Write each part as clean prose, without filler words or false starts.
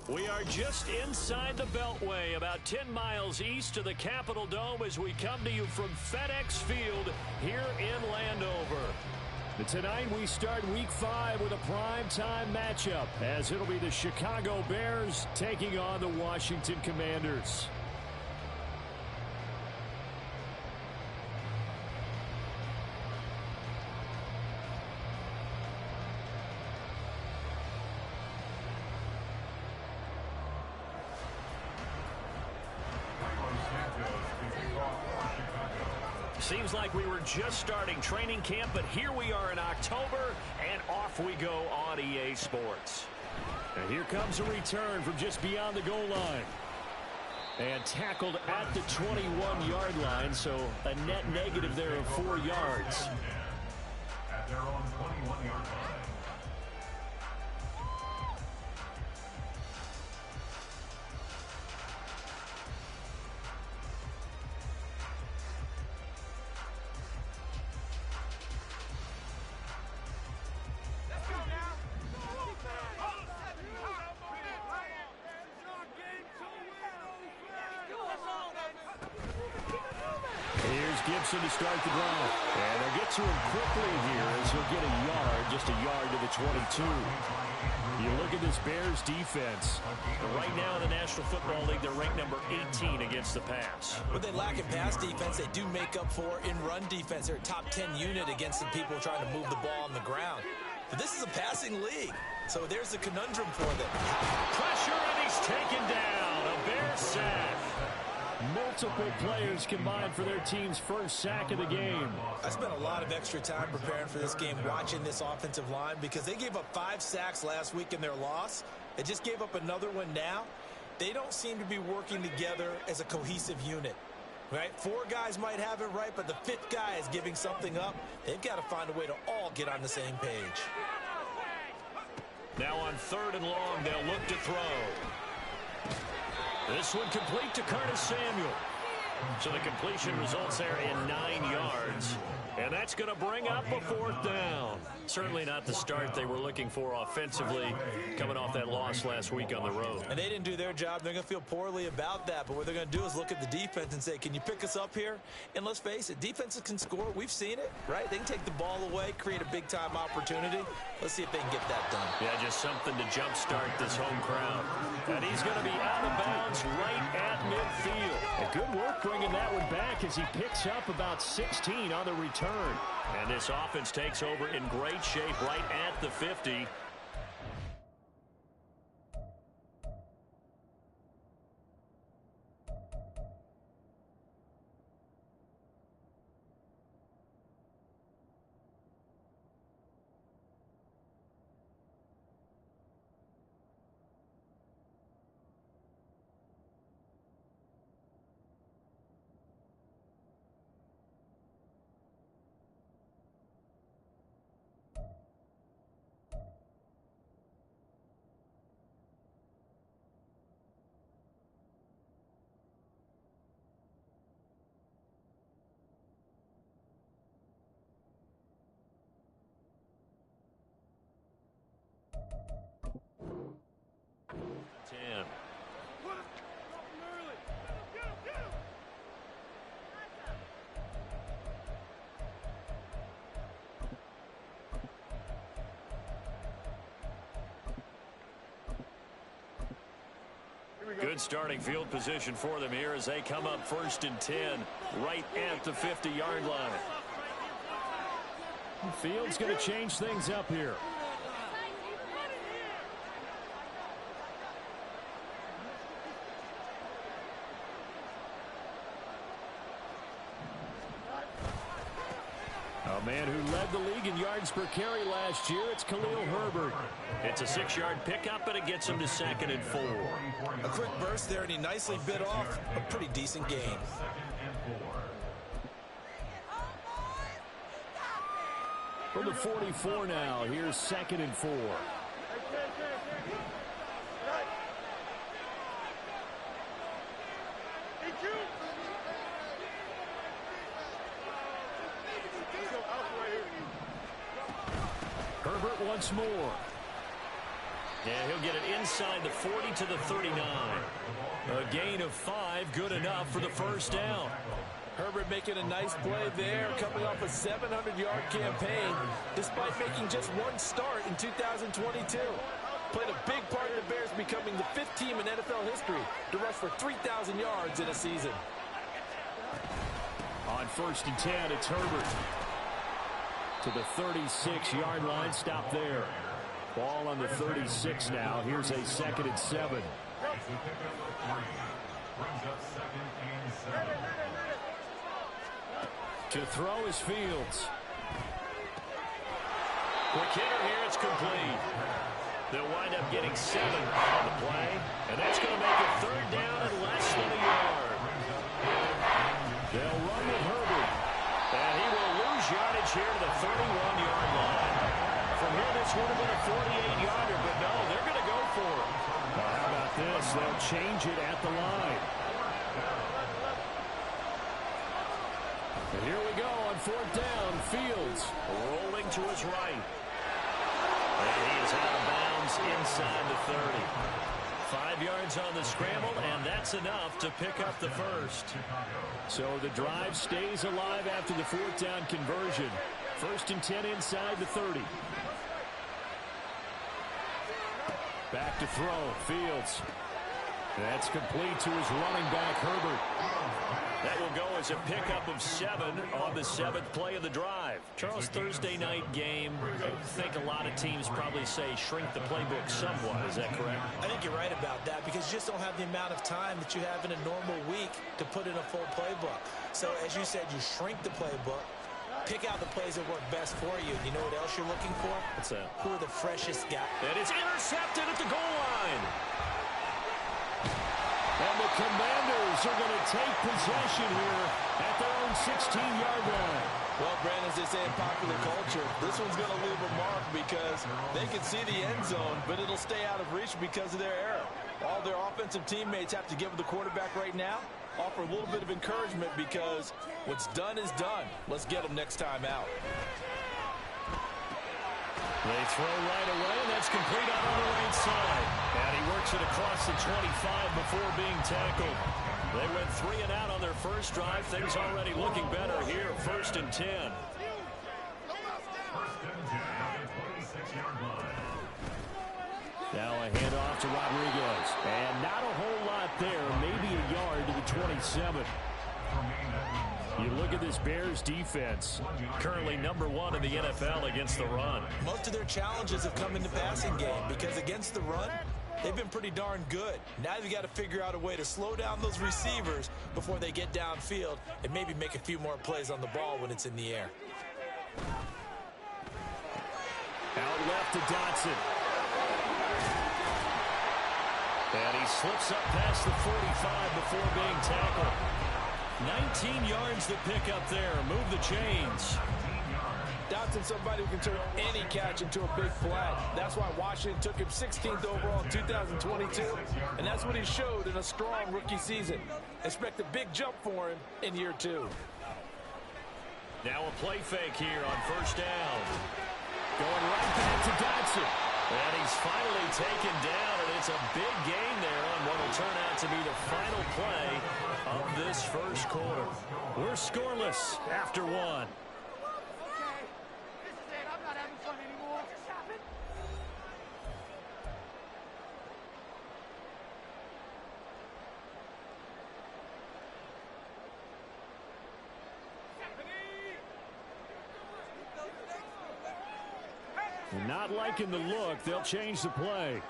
We are just inside the Beltway, about 10 miles east of the Capitol Dome as we come to you from FedEx Field here in Landover. And tonight we start Week 5 with a primetime matchup, as it'll be the Chicago Bears taking on the Washington Commanders. Seems like we were just starting training camp, but here we are in October, and off we go on EA Sports. And here comes a return from just beyond the goal line. And tackled at the 21-yard line, so a net negative there of 4 yards. At their own 21-yard line. To start the drive. And they'll get to him quickly here as he'll get a yard, just a yard to the 22. You look at this Bears defense. Right now in the National Football League, they're ranked number 18 against the pass. What they lack in pass defense, they do make up for in run defense. They're a top 10 unit against the people trying to move the ball on the ground. But this is a passing league, so there's the conundrum for them. Pressure, and he's taken down. A Bears sack. Multiple players combined for their team's first sack of the game. I spent a lot of extra time preparing for this game, watching this offensive line, because they gave up 5 sacks last week in their loss. They just gave up another one now. They don't seem to be working together as a cohesive unit. Right? 4 guys might have it right, but the 5th guy is giving something up. They've got to find a way to all get on the same page. Now on 3rd and long, they'll look to throw. This one complete to Curtis Samuel. So the completion results there in 9 yards. And that's going to bring up a 4th down. Certainly not the start they were looking for offensively, coming off that loss last week on the road. And they didn't do their job. They're going to feel poorly about that. But what they're going to do is look at the defense and say, can you pick us up here? And let's face it, defenses can score. We've seen it, right? They can take the ball away, create a big-time opportunity. Let's see if they can get that done. Yeah, just something to jumpstart this home crowd. And he's going to be out of bounds right at midfield. And good work bringing that one back as he picks up about 16 on the return. And this offense takes over in great shape right at the 50. Good starting field position for them here as they come up 1st and 10 right at the 50-yard line. Field's going to change things up here. A man who led the league in yards per carry last year, it's Khalil Herbert. It's a 6-yard pickup, and it gets him to 2nd and 4. A quick burst there, and he nicely bit off a pretty decent gain. From the 44 now, here's 2nd and 4. Herbert once more. Yeah, he'll get it inside the 40 to the 39. A gain of 5, good enough for the first down. Herbert making a nice play there, coming off a 700-yard campaign, despite making just one start in 2022. Played a big part in the Bears becoming the 5th team in NFL history to rush for 3,000 yards in a season. On 1st and 10, it's Herbert. To the 36-yard line, stop there. Ball on the 36 now. Here's a 2nd and 7. To throw is Fields. Quick hitter here, it's complete. They'll wind up getting 7 on the play, and that's going to make it 3rd down and less than a yard. They'll run with Herbert, and he will lose yardage here to the 31-yard line. From here, this would have been a 48-yarder, but no, they're going to go for it. Now, how about this? They'll change it at the line. And here we go on 4th down. Fields rolling to his right. And he is out of bounds inside the 30. 5 yards on the scramble, and that's enough to pick up the first. So the drive stays alive after the 4th down conversion. 1st and 10 inside the 30. Back to throw. Fields. That's complete to his running back, Herbert. That will go as a pickup of 7 on the 7th play of the drive. Charles, Thursday night game, I think a lot of teams probably say shrink the playbook somewhat. Is that correct? I think you're right about that because you just don't have the amount of time that you have in a normal week to put in a full playbook. So, as you said, you shrink the playbook, pick out the plays that work best for you. You know what else you're looking for? What's that? Who are the freshest guys? And it's intercepted at the goal line. And the Commanders are going to take possession here at their own 16-yard line. Well, Brandon, as they say in popular culture, this one's going to leave a mark because they can see the end zone, but it'll stay out of reach because of their error. All their offensive teammates have to give the quarterback right now, offer a little bit of encouragement because what's done is done. Let's get them next time out. They throw right away, and that's complete out on the right side. And he works it across the 25 before being tackled. They went 3 and out on their first drive. Things already looking better here. 1st and 10. Now a handoff to Rodriguez. And not a whole lot there. Maybe a yard to the 27. You look at this Bears defense, currently #1 in the NFL against the run. Most of their challenges have come in the passing game because against the run, they've been pretty darn good. Now you've got to figure out a way to slow down those receivers before they get downfield and maybe make a few more plays on the ball when it's in the air. Out left to Dotson. And he slips up past the 45 before being tackled. 19 yards to pick up there. Move the chains. Dotson's somebody who can turn any catch into a big play. That's why Washington took him 16th overall in 2022. And that's what he showed in a strong rookie season. Expect a big jump for him in year 2. Now a play fake here on 1st down. Going right back to Dotson. And he's finally taken down, and it's a big gain there on what will turn out to be the final play of this first quarter. We're scoreless after 1. Not liking the look. They'll change the play.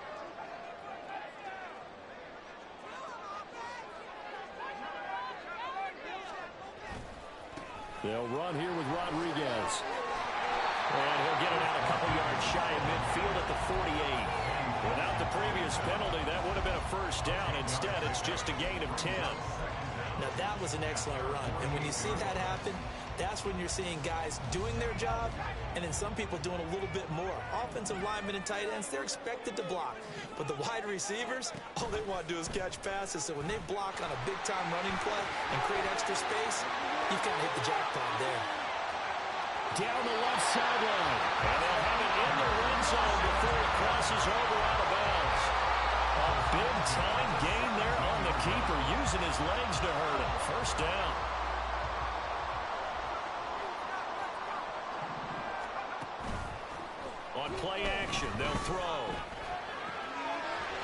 They'll run here with Rodriguez. And he'll get it out a couple yards shy of midfield at the 48. Without the previous penalty, that would have been a first down. Instead, it's just a gain of 10. Now, that was an excellent run. And when you see that happen, that's when you're seeing guys doing their job and then some people doing a little bit more. Offensive linemen and tight ends, they're expected to block. But the wide receivers, all they want to do is catch passes. So when they block on a big-time running play and create extra space, you've kind of hit the jackpot there. Down the left sideline. And they'll have it in the red zone before it crosses over out of bounds. A big-time gain there on the keeper, using his legs to hurt him. First down. On play action, they'll throw.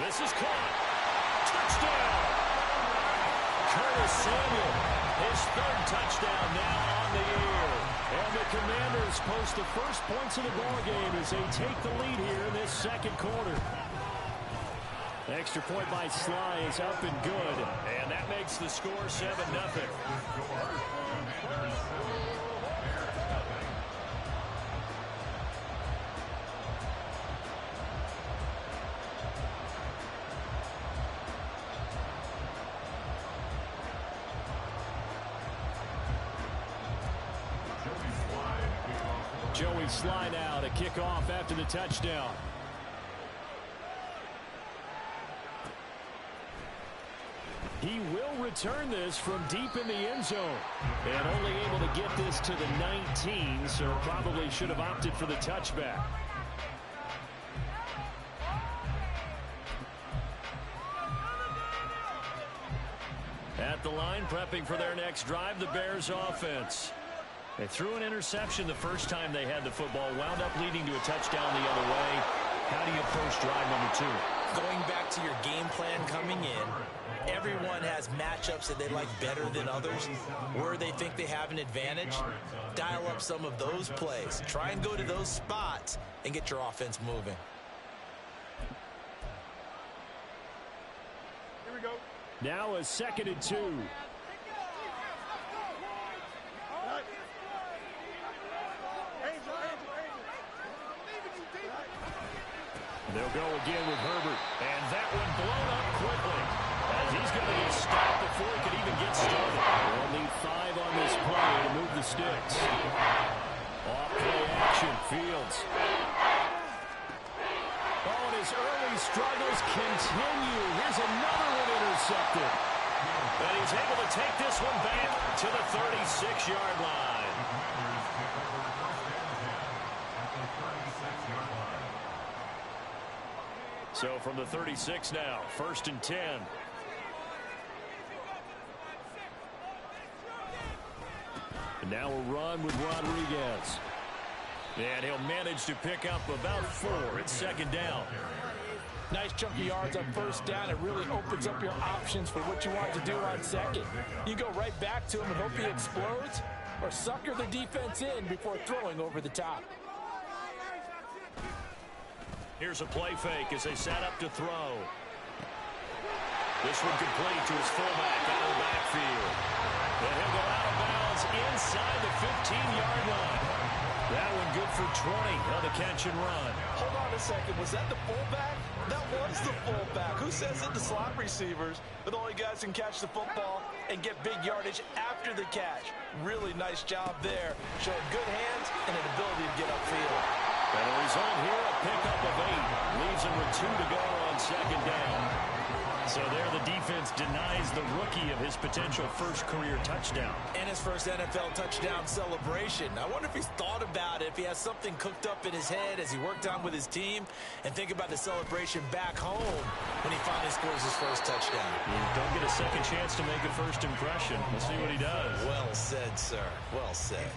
This is caught. Touchdown! Curtis Samuel, his third touchdown now on the year. And the Commanders post the first points of the ballgame as they take the lead here in this second quarter. The extra point by Sly is up and good. And that makes the score 7-0. Joey Sly now to kick off after the touchdown. He will return this from deep in the end zone. And only able to get this to the 19, so probably should have opted for the touchback. At the line, prepping for their next drive, the Bears offense. They threw an interception the first time they had the football, wound up leading to a touchdown the other way. How do you approach drive number 2? Going back to your game plan coming in, everyone has matchups that they like better than others, where they think they have an advantage. Dial up some of those plays. Try and go to those spots and get your offense moving. Here we go. Now a 2nd and 2. They'll go again with Herbert. And that one blown up quickly. As he's going to get stopped before he can even get started. They'll need 5 on this play to move the sticks. Off play action, Fields. Oh, and his early struggles continue. Here's another one intercepted. And he's able to take this one back to the 36-yard line. So from the 36 now, 1st and 10. And now a run with Rodriguez. And he'll manage to pick up about 4. It's 2nd down. Nice chunk of yards on 1st down. It really opens up your options for what you want to do on 2nd. You go right back to him and hope he explodes, or sucker the defense in before throwing over the top. Here's a play fake as they set up to throw. This one complete to his fullback out of the backfield. And he'll go out of bounds inside the 15-yard line. That one good for 20 on the catch and run. Hold on a second. Was that the fullback? That was the fullback. Who says it to slot receivers? But only guys can catch the football and get big yardage after the catch. Really nice job there. Showing good hands and an ability to get upfield. And the result here, a pickup of 8. Leaves him with 2 to go on 2nd down. So there the defense denies the rookie of his potential first career touchdown. And his first NFL touchdown celebration. I wonder if he's thought about it, if he has something cooked up in his head as he worked on with his team, and think about the celebration back home when he finally scores his first touchdown. You don't get a second chance to make a first impression. We'll see what he does. Well said, sir. Well said.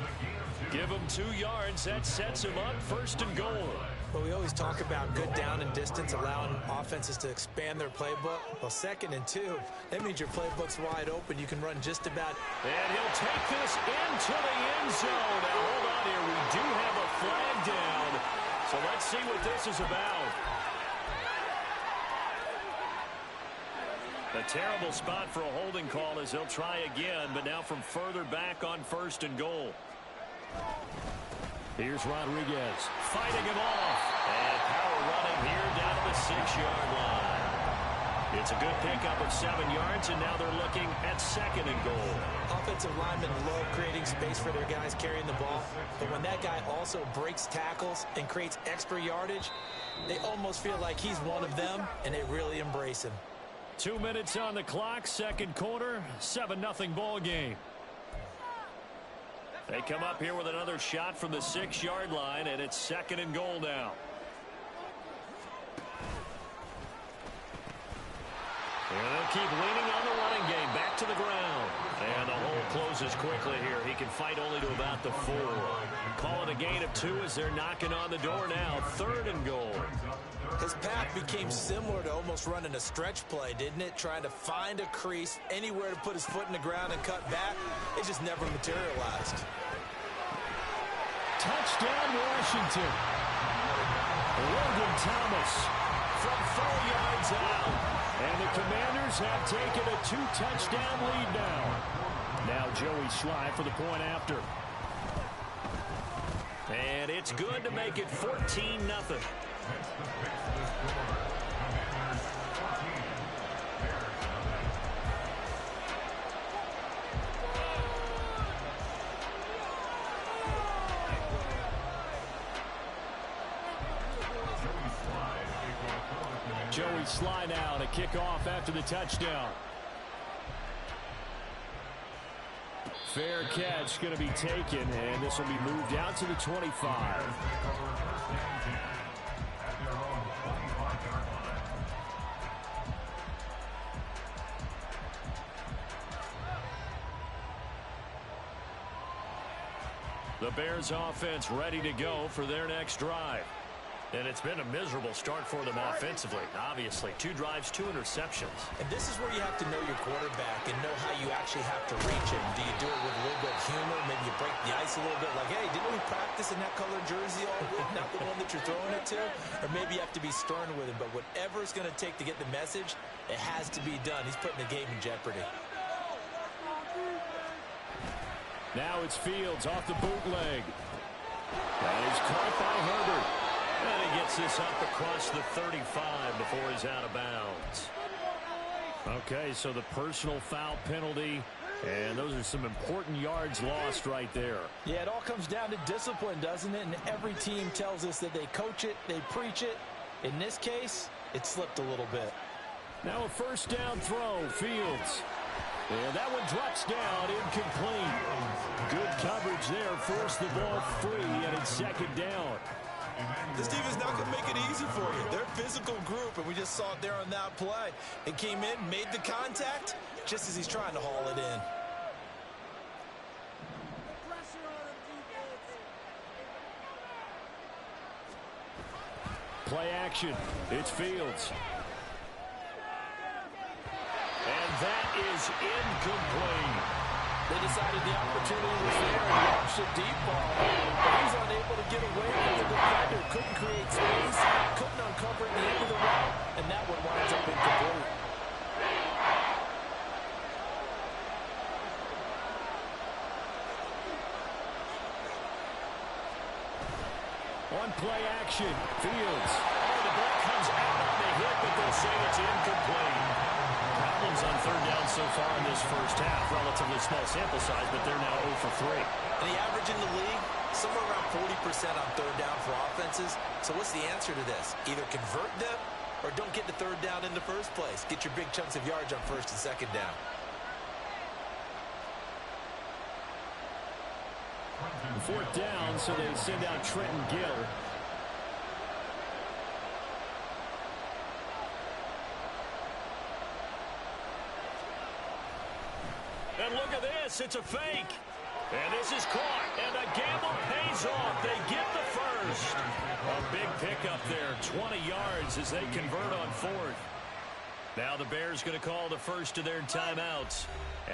Give him 2 yards. That sets him up 1st and goal. Well, we always talk about good down and distance, allowing offenses to expand their playbook. Well, 2nd and 2, that means your playbook's wide open. You can run just about. And he'll take this into the end zone. Now, hold on here. We do have a flag down. So let's see what this is about. A terrible spot for a holding call as they'll try again, but now from further back on 1st and goal. Here's Rodriguez fighting him off. And power running here down to the 6-yard line. It's a good pickup of 7 yards, and now they're looking at 2nd and goal. Offensive linemen love creating space for their guys carrying the ball, but when that guy also breaks tackles and creates extra yardage, they almost feel like he's one of them, and they really embrace him. 2 minutes on the clock, 2nd quarter, 7-0 ball game. They come up here with another shot from the 6-yard line, and it's 2nd and goal now. And they'll keep leaning on the running game. Back to the ground. And the hole closes quickly here. He can fight only to about the 4. Call it a gain of 2 as they're knocking on the door now. 3rd and goal. His path became similar to almost running a stretch play, didn't it? Trying to find a crease, anywhere to put his foot in the ground and cut back. It just never materialized. Touchdown, Washington. Logan Thomas from 4 yards out. And the Commanders have taken a 2-touchdown lead now. Now Joey Schley for the point after. And it's good to make it 14-0. Joey Schley now to kick off after the touchdown. Fair catch going to be taken, and this will be moved out to the 25. The Bears offense ready to go for their next drive. And it's been a miserable start for them offensively, obviously. 2 drives, 2 interceptions. And this is where you have to know your quarterback and know how you actually have to reach him. Do you do it with a little bit of humor? Maybe you break the ice a little bit like, hey, didn't we practice in that colored jersey all week? Not the one that you're throwing it to? Or maybe you have to be stern with him. But whatever it's going to take to get the message, it has to be done. He's putting the game in jeopardy. Now it's Fields off the bootleg. That is caught by Herbert. And he gets this up across the 35 before he's out of bounds. Okay, so the personal foul penalty, and those are some important yards lost right there. Yeah, it all comes down to discipline, doesn't it? And every team tells us that they coach it, they preach it. In this case, it slipped a little bit. Now a 1st down throw, Fields. And that one drops down, incomplete. Good coverage there, forced the ball free, and it's 2nd down. This defense not going to make it easy for you. They're a physical group, and we just saw it there on that play. It came in, made the contact, just as he's trying to haul it in. Play action. It's Fields. And that is incomplete. They decided the opportunity was there and launched a deep ball. But he's unable to get away from the defender. Couldn't create space, couldn't uncover at the end of the route, and that one winds up incomplete. On play action, Fields. Oh, the ball comes out on the hit, but they'll say it's incomplete. Problems on 3rd down so far in this first half. Relatively small sample size, but they're now 0 for 3. And the average in the league, somewhere around 40% on 3rd down for offenses. So what's the answer to this? Either convert them or don't get the 3rd down in the first place. Get your big chunks of yards on 1st and 2nd down. 4th down, so they send out Trenton Gill. And look at this, it's a fake. And this is caught, and the gamble pays off. They get the first. A big pickup there, 20 yards as they convert on 4th. Now the Bears going to call the first of their timeouts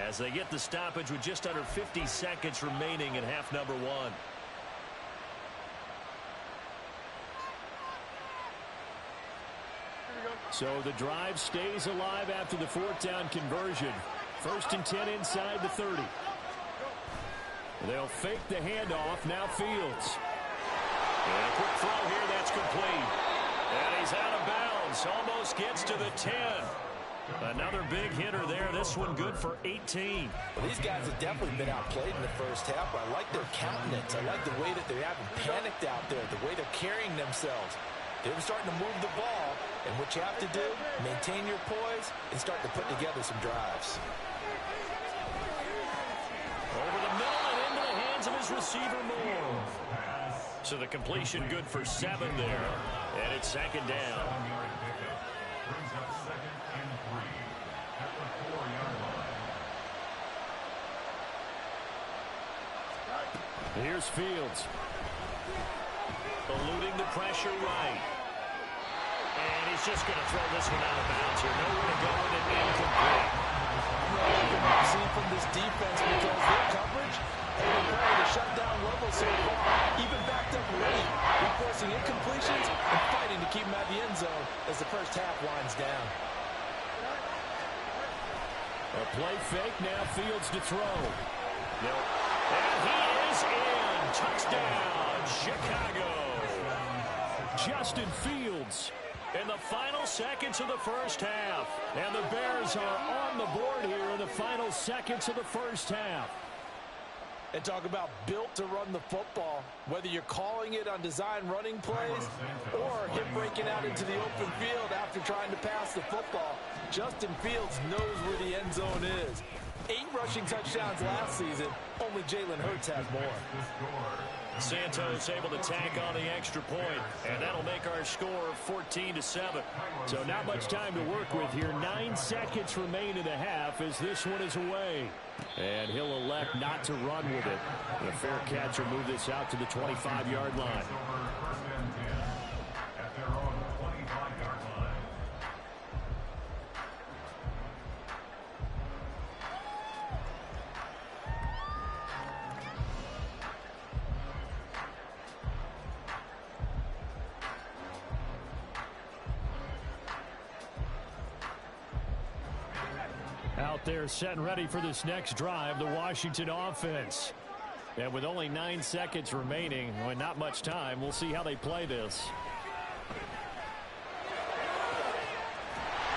as they get the stoppage with just under 50 seconds remaining in half number 1. So the drive stays alive after the fourth down conversion. 1st and 10 inside the 30. They'll fake the handoff. Now Fields. And a quick throw here. That's complete. And he's out of bounds. Almost gets to the 10. Another big hitter there. This one good for 18. Well, these guys have definitely been outplayed in the first half. I like their countenance. I like the way that they haven't panicked out there, the way they're carrying themselves. They're starting to move the ball, and what you have to do, maintain your poise and start to put together some drives. Over the middle and into the hands of his receiver, Moore. So the completion good for 7 there, and it's 2nd down. Brings up 2nd and 3 at the 4-yard line. Here's Fields. Eluding the pressure right. And he's just going to throw this one out of bounds here. Nowhere to go with it, incomplete. I've seen from this defense because their coverage has been probably the shutdown level so far. Even backed up late, they're forcing incompletions and fighting to keep them at the end zone as the first half winds down. A play fake, now Fields to throw. And he is in. Touchdown, Chicago. Justin Fields in the final seconds of the first half. And the Bears are on the board here in the final seconds of the first half. And talk about built to run the football. Whether you're calling it on design running plays or him breaking out into the open field after trying to pass the football, Justin Fields knows where the end zone is. 8 rushing touchdowns last season. Only Jalen Hurts has more. Santos able to tack on the extra point, and that'll make our score 14-7. So not much time to work with here. 9 seconds remain in the half as this one is away. And he'll elect not to run with it. And a fair catch will move this out to the 25-yard line. At their own 25-yard line. Out there set and ready for this next drive, the Washington offense. And with only 9 seconds remaining, well, not much time, we'll see how they play this.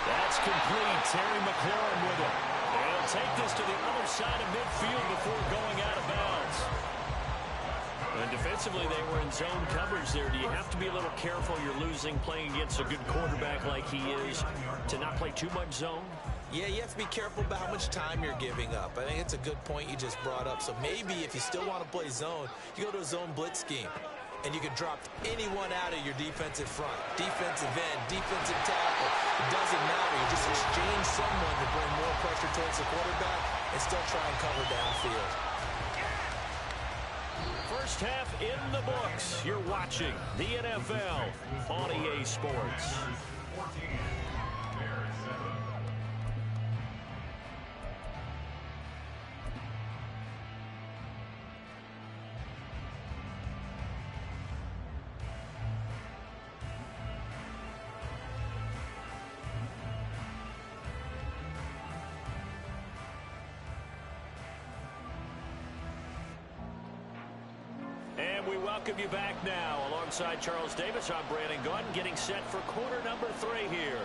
That's complete. Terry McLaurin with it. They'll take this to the other side of midfield before going out of bounds. And defensively, they were in zone coverage there. Do you have to be a little careful? You're losing playing against a good quarterback like he is to not play too much zone? Yeah, you have to be careful about how much time you're giving up. I think it's a good point you just brought up. So maybe if you still want to play zone, you go to a zone blitz scheme. And you can drop anyone out of your defensive front. Defensive end, defensive tackle. It doesn't matter. You just exchange someone to bring more pressure towards the quarterback and still try and cover downfield. First half in the books. You're watching the NFL on EA Sports. 14, Bears 7. We welcome you back now. Alongside Charles Davis, I'm Brandon Gordon, getting set for quarter number 3 here.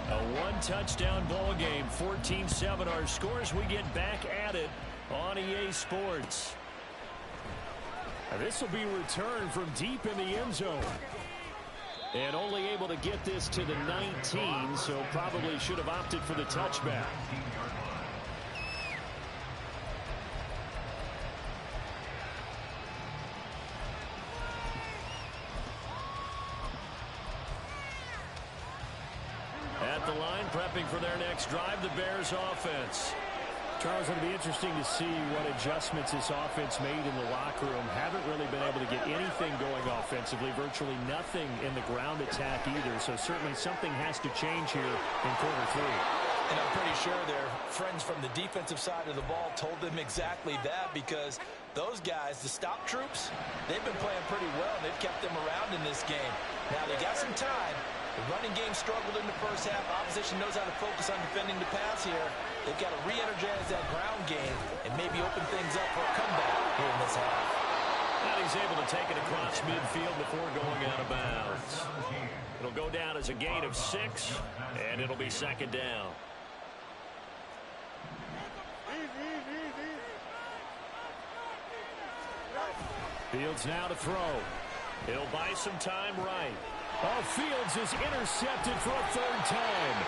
A 1-touchdown ball game, 14-7 our scores. We get back at it on EA Sports. This will be returned from deep in the end zone. And only able to get this to the 19, so probably should have opted for the touchback. At the line, prepping for their next drive, the Bears offense. Charles, it'll be interesting to see what adjustments this offense made in the locker room. Haven't really been able to get anything going offensively, virtually nothing in the ground attack either. So certainly something has to change here in quarter 3. And I'm pretty sure their friends from the defensive side of the ball told them exactly that, because those guys, the stop troops, they've been playing pretty well. They've kept them around in this game. Now, they got some time. The running game struggled in the first half. Opposition knows how to focus on defending the pass here. They've got to re-energize that ground game and maybe open things up for a comeback here in this half. And he's able to take it across midfield before going out of bounds. It'll go down as a gain of 6, and it'll be second down. Fields now to throw. He'll buy some time right. Oh, Fields is intercepted for a third time.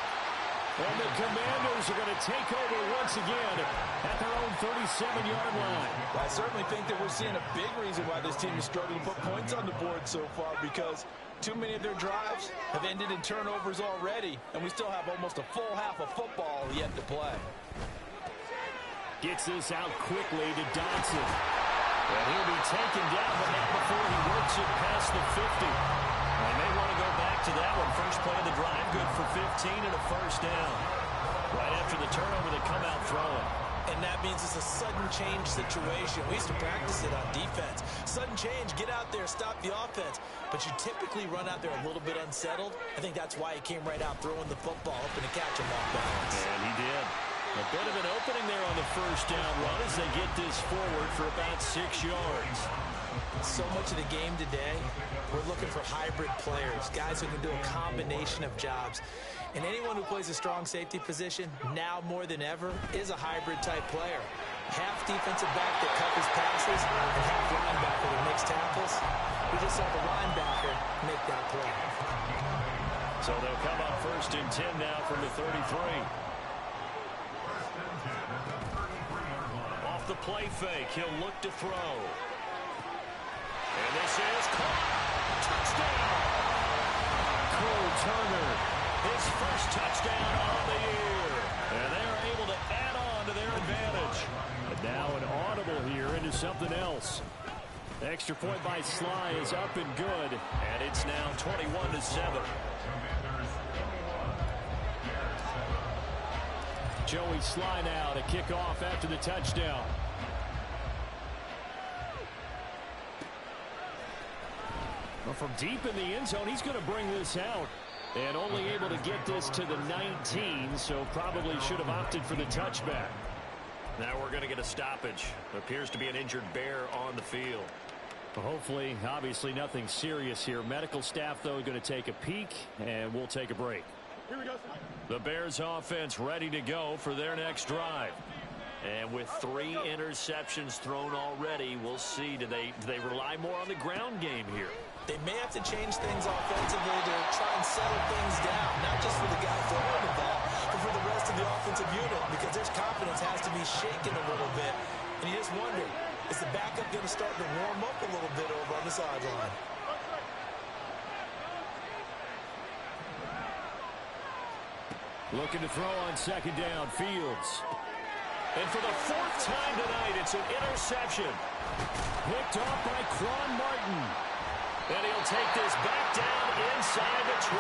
And the Commanders are going to take over once again at their own 37-yard line. I certainly think that we're seeing a big reason why this team is struggling to put points on the board so far, because too many of their drives have ended in turnovers already, and we still have almost a full half of football yet to play. Gets this out quickly to Dodson. And he'll be taken down, but not before he works it past the 50. They may want to go back to that one. First play of the drive, good for 15 and a first down. Right after the turnover, they come out throwing. And that means it's a sudden change situation. We used to practice it on defense. Sudden change, get out there, stop the offense. But you typically run out there a little bit unsettled. I think that's why he came right out throwing the football, hoping to catch him off balance. And he did. A bit of an opening there on the first down run as they get this forward for about 6 yards. So much of the game today, we're looking for hybrid players, guys who can do a combination of jobs. And anyone who plays a strong safety position, now more than ever, is a hybrid-type player. Half defensive back that covers passes and half linebacker that makes tackles. We just saw the linebacker make that play. So they'll come up first and 10 now from the 33. Off the play fake, he'll look to throw. And this is caught. Touchdown! Cole Turner, his first touchdown on the year. And they're able to add on to their advantage. And now an audible here into something else. Extra point by Sly is up and good. And it's now 21-7. Joey Sly now to kick off after the touchdown. Well, from deep in the end zone, he's going to bring this out. And only able to get this to the 19, so probably should have opted for the touchback. Now we're going to get a stoppage. Appears to be an injured Bear on the field. Well, hopefully, obviously nothing serious here. Medical staff, though, going to take a peek, and we'll take a break. Here we go. The Bears offense ready to go for their next drive. And with 3 interceptions thrown already, we'll see. Do they rely more on the ground game here? They may have to change things offensively to try and settle things down, not just for the guy throwing the ball, but for the rest of the offensive unit, because their confidence has to be shaken a little bit. And you just wonder, is the backup going to start to warm up a little bit over on the sideline? Looking to throw on second down, Fields. And for the 4th time tonight, it's an interception. Picked off by Quan Martin. And he'll take this back down inside the 20.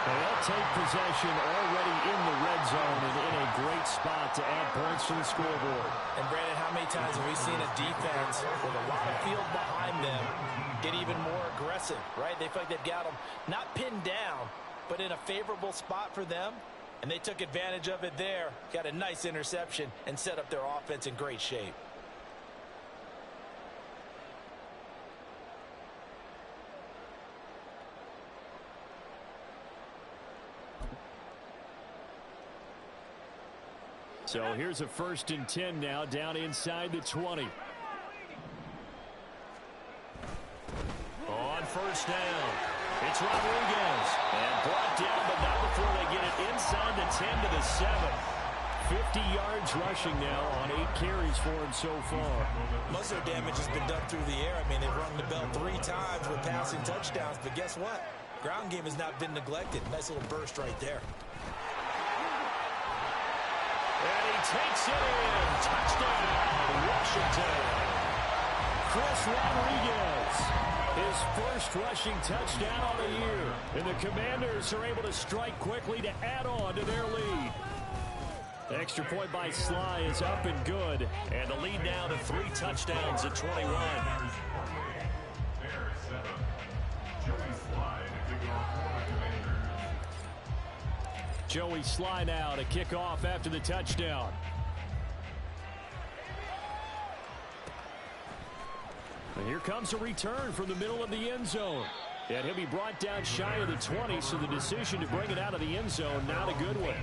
And they'll take possession already in the red zone and in a great spot to add points to the scoreboard. And Brandon, how many times have we seen a defense with a lot of field behind them get even more aggressive, right? They feel like they've got them not pinned down, but in a favorable spot for them. And they took advantage of it there. Got a nice interception and set up their offense in great shape. So here's a 1st and 10 now, down inside the 20. On first down, it's Rodriguez. And brought down, but not before they get it inside the 10 to the 7. 50 yards rushing now on 8 carries for him so far. Most of their damage has been done through the air. I mean, they've rung the bell 3 times with passing touchdowns, but guess what? Ground game has not been neglected. Nice little burst right there. And he takes it in. Touchdown, Washington. Chris Rodriguez. His first rushing touchdown of the year. And the Commanders are able to strike quickly to add on to their lead. The extra point by Sly is up and good. And the lead now to 3 touchdowns at 21. Joey Sly now to kick off after the touchdown. And here comes a return from the middle of the end zone. And he'll be brought down shy of the 20, so the decision to bring it out of the end zone, not a good one.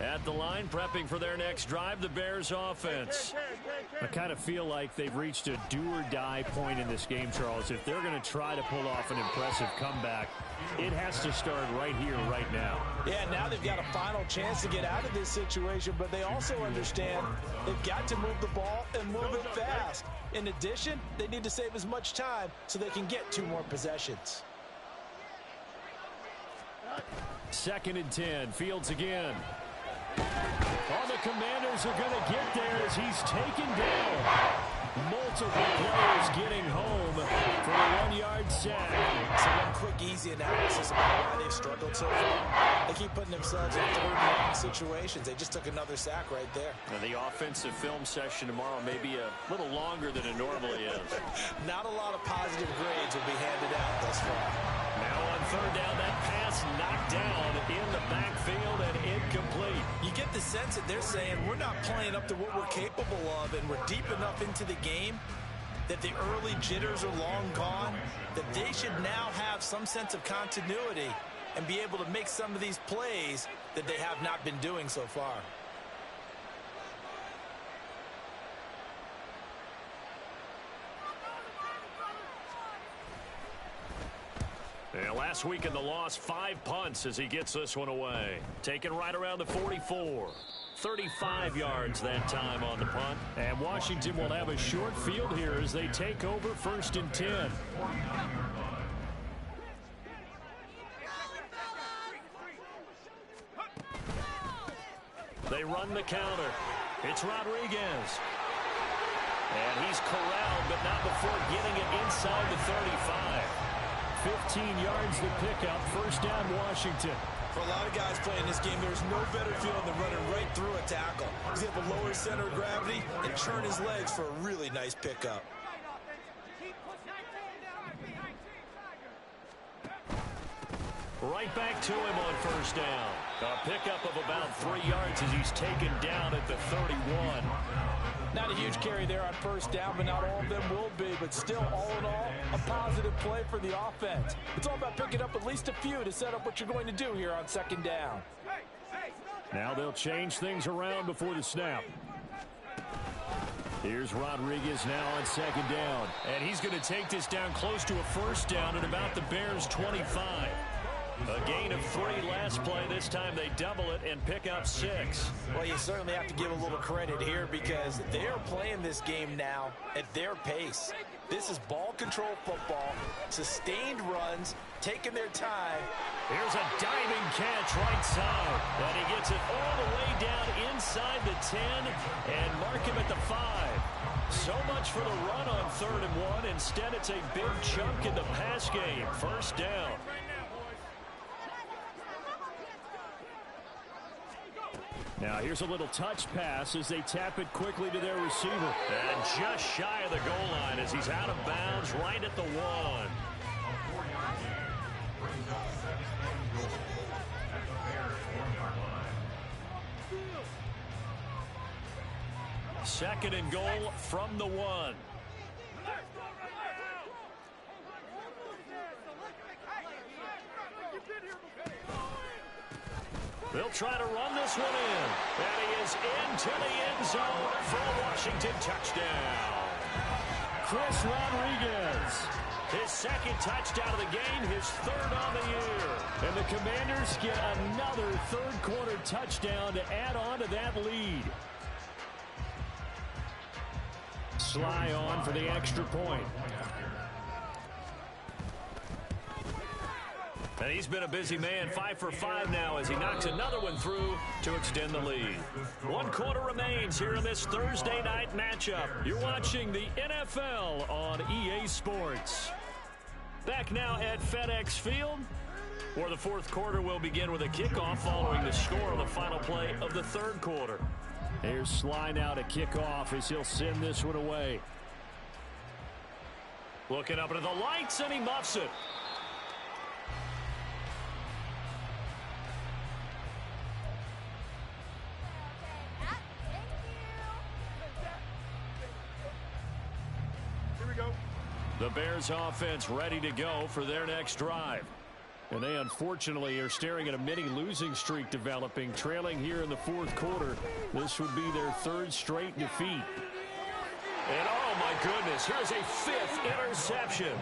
At the line, prepping for their next drive, the Bears offense. I kind of feel like they've reached a do-or-die point in this game, Charles. If they're going to try to pull off an impressive comeback, it has to start right here, right now. Yeah, now they've got a final chance to get out of this situation, but they also understand they've got to move the ball and move it fast. In addition, they need to save as much time so they can get 2 more possessions. 2nd and 10, Fields again. All the Commanders are going to get there as he's taken down. Multiple players getting home for a 1-yard sack. So one quick, easy analysis about why they've struggled so far. They keep putting themselves in 3rd and long situations. They just took another sack right there. And the offensive film session tomorrow may be a little longer than it normally is. Not a lot of positive grades will be handed out thus far. Now on 3rd down, that pass knocked down in the backfield and incomplete. You get the sense that they're saying we're not playing up to what we're capable of, and we're deep enough into the game that the early jitters are long gone, that they should now have some sense of continuity and be able to make some of these plays that they have not been doing so far. And last week in the loss, 5 punts as he gets this one away. Taken right around the 44. 35 yards that time on the punt. And Washington will have a short field here as they take over 1st and 10. They run the counter. It's Rodriguez. And he's corralled, but not before getting it inside the 35. 15 yards the pickup. 1st down, Washington. For a lot of guys playing this game, there's no better feeling than running right through a tackle. He's able to lower center of gravity and turn his legs for a really nice pickup. Right back to him on 1st down. A pickup of about 3 yards as he's taken down at the 31. Not a huge carry there on 1st down, but not all of them will be. But still, all in all, a positive play for the offense. It's all about picking up at least a few to set up what you're going to do here on 2nd down. Now they'll change things around before the snap. Here's Rodriguez now on 2nd down. And he's going to take this down close to a 1st down at about the Bears' 25. A gain of 3 last play. This time they double it and pick up 6. Well, you certainly have to give a little credit here because they're playing this game now at their pace. This is ball control football, sustained runs, taking their time. Here's a diving catch right side. And he gets it all the way down inside the 10 and mark him at the 5. So much for the run on 3rd and 1. Instead, it's a big chunk in the pass game. 1st down. Now here's a little touch pass as they tap it quickly to their receiver. And just shy of the goal line as he's out of bounds right at the 1. 2nd and goal from the 1. They'll try to run this one in. And he is into the end zone for a Washington touchdown. Chris Rodriguez. His 2nd touchdown of the game, his 3rd on the year. And the Commanders get another 3rd quarter touchdown to add on to that lead. Sly on for the extra point. And he's been a busy man, 5 for 5 now as he knocks another one through to extend the lead. 1 quarter remains here in this Thursday night matchup. You're watching the NFL on EA Sports. Back now at FedEx Field, where the fourth quarter will begin with a kickoff following the score on the final play of the third quarter. Here's Sly now to kick off as he'll send this one away. Looking up into the lights, and he muffs it. The Bears offense ready to go for their next drive. And they unfortunately are staring at a mini losing streak developing, trailing here in the fourth quarter. This would be their third straight defeat. And oh my goodness, here's a 5th interception.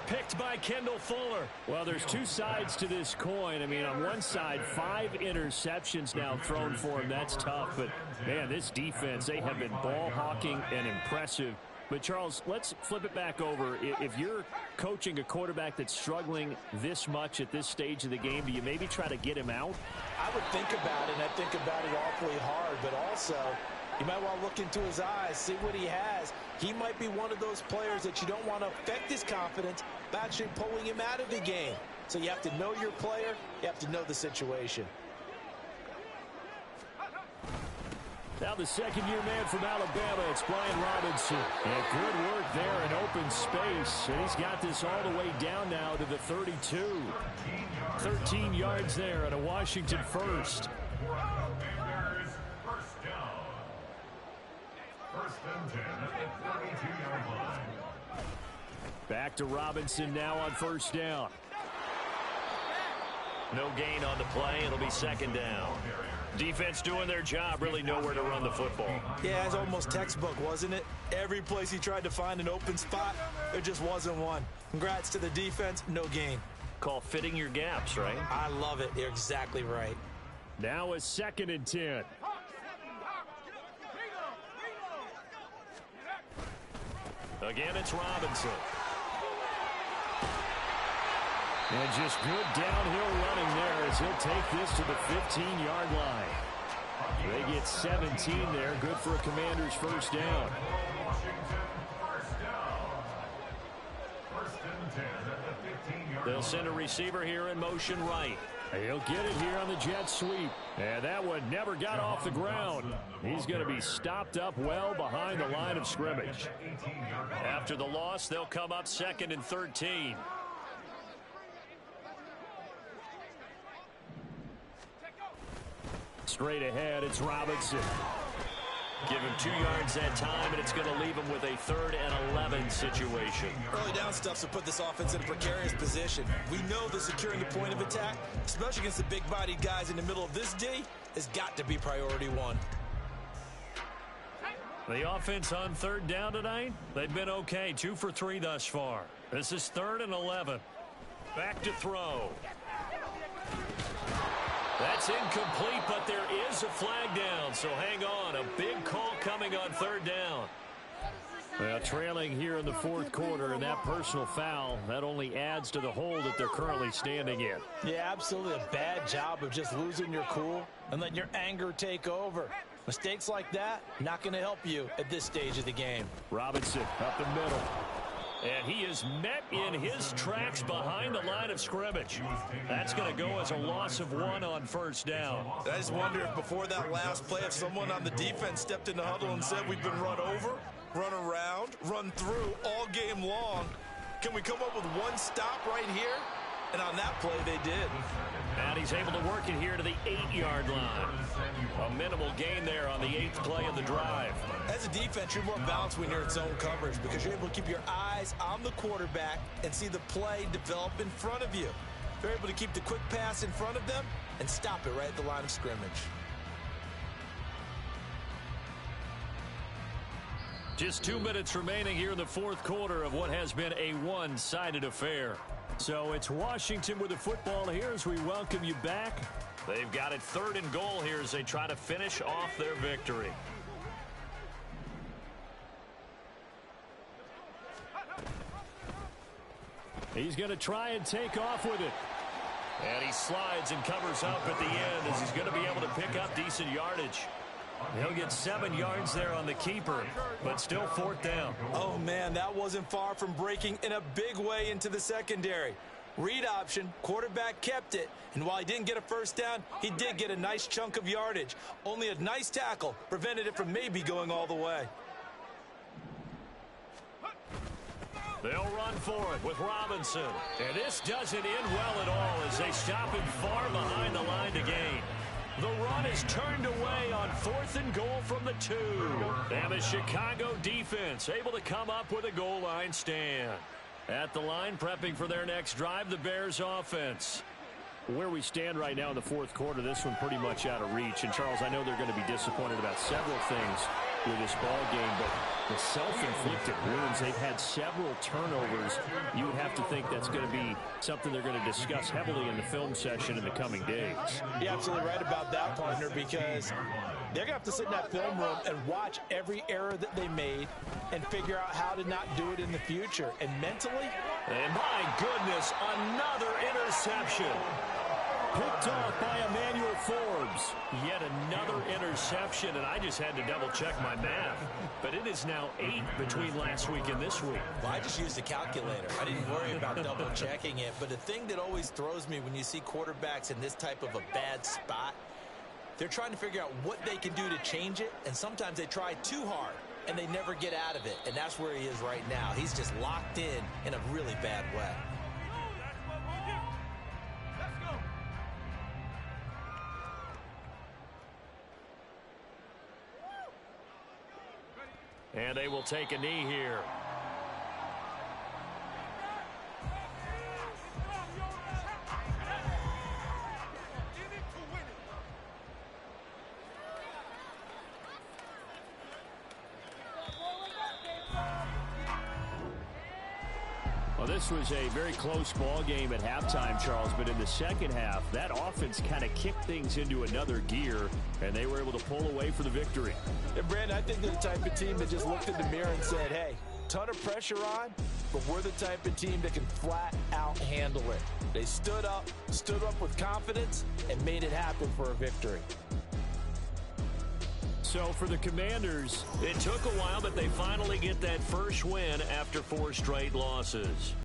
Picked by Kendall Fuller. Well, there's two sides to this coin. I mean, on one side, 5 interceptions now thrown for him. That's tough. But, man, this defense, they have been ball hawking and impressive. But, Charles, let's flip it back over. If you're coaching a quarterback that's struggling this much at this stage of the game, do you maybe try to get him out? I would think about it, and I think about it awfully hard. But also, you might want to look into his eyes, see what he has. He might be one of those players that you don't want to affect his confidence by actually pulling him out of the game. So you have to know your player. You have to know the situation. Now the second-year man from Alabama, it's Brian Robinson. And good work there in open space. And he's got this all the way down now to the 32. 13 yards there at a Washington first. First and 10 at the 32-yard line. Back to Robinson now on first down. No gain on the play. It'll be second down. Defense doing their job, really nowhere to run the football. Yeah, it's almost textbook, wasn't it? Every place he tried to find an open spot, there just wasn't one. Congrats to the defense, no gain. Call fitting your gaps, right? I love it. You're exactly right. Now a 2nd and 10. Again, it's Robinson. And just good downhill running there as he'll take this to the 15-yard line. They get 17 there. Good for a Commander's first down. They'll send a receiver here in motion right. He'll get it here on the jet sweep. And that one never got off the ground. He's going to be stopped up well behind the line of scrimmage. After the loss, they'll come up 2nd and 13. Straight ahead, it's Robinson. Give him 2 yards that time, and it's going to leave him with a 3rd and 11 situation. Early down stuff to put this offense in a precarious position. We know that securing the point of attack, especially against the big-bodied guys in the middle of this D, has got to be priority 1. The offense on 3rd down tonight, they've been okay. 2 for 3 thus far. This is 3rd and 11. Back to throw. That's incomplete, but there is a flag down, so hang on. A big call coming on 3rd down. Well, trailing here in the fourth quarter, and that personal foul, that only adds to the hole that they're currently standing in. Yeah, absolutely a bad job of just losing your cool and letting your anger take over. Mistakes like that, not going to help you at this stage of the game. Robinson up the middle. And he is met in his tracks behind the line of scrimmage. That's going to go as a loss of 1 on first down. I just wonder if before that last play, if someone on the defense stepped in the huddle and said we've been run over, run around, run through all game long. Can we come up with one stop right here? And on that play, they did. And he's able to work it here to the 8-yard line. A minimal gain there on the 8th play of the drive. As a defense, you're more balanced when you're in zone coverage because you're able to keep your eyes on the quarterback and see the play develop in front of you. You're able to keep the quick pass in front of them and stop it right at the line of scrimmage. Just 2 minutes remaining here in the fourth quarter of what has been a one-sided affair. So it's Washington with the football here as we welcome you back. They've got it 3rd and goal here as they try to finish off their victory. He's going to try and take off with it. And he slides and covers up at the end as he's going to be able to pick up decent yardage. He'll get 7 yards there on the keeper, but still 4th down. Oh, man, that wasn't far from breaking in a big way into the secondary. Read option, quarterback kept it, and while he didn't get a first down, he did get a nice chunk of yardage. Only a nice tackle prevented it from maybe going all the way. They'll run for it with Robinson. And this doesn't end well at all as they stop him far behind the line to gain. The run is turned away on 4th and goal from the 2. And the Chicago defense able to come up with a goal line stand. At the line, prepping for their next drive, the Bears offense. Where we stand right now in the 4th quarter, this one pretty much out of reach. And, Charles, I know they're going to be disappointed about several things with this ball game, but the self-inflicted wounds, they've had several turnovers. You would have to think that's going to be something they're going to discuss heavily in the film session in the coming days. You're absolutely right about that, partner, because they're going to have to sit in that film room and watch every error that they made and figure out how to not do it in the future. And mentally, and my goodness, another interception. Picked off by Emmanuel Forbes. Yet another interception, and I just had to double-check my math. But it is now 8 between last week and this week. Well, I just used a calculator. I didn't worry about double-checking it. But the thing that always throws me when you see quarterbacks in this type of a bad spot, they're trying to figure out what they can do to change it, and sometimes they try too hard, and they never get out of it. And that's where he is right now. He's just locked in a really bad way. And they will take a knee here. Well, this was a very close ball game at halftime, Charles, but in the second half, that offense kind of kicked things into another gear, and they were able to pull away for the victory. And, Brandon, I think they're the type of team that just looked in the mirror and said, hey, ton of pressure on, but we're the type of team that can flat out handle it. They stood up with confidence, and made it happen for a victory. So for the Commanders, it took a while, but they finally get that first win after 4 straight losses.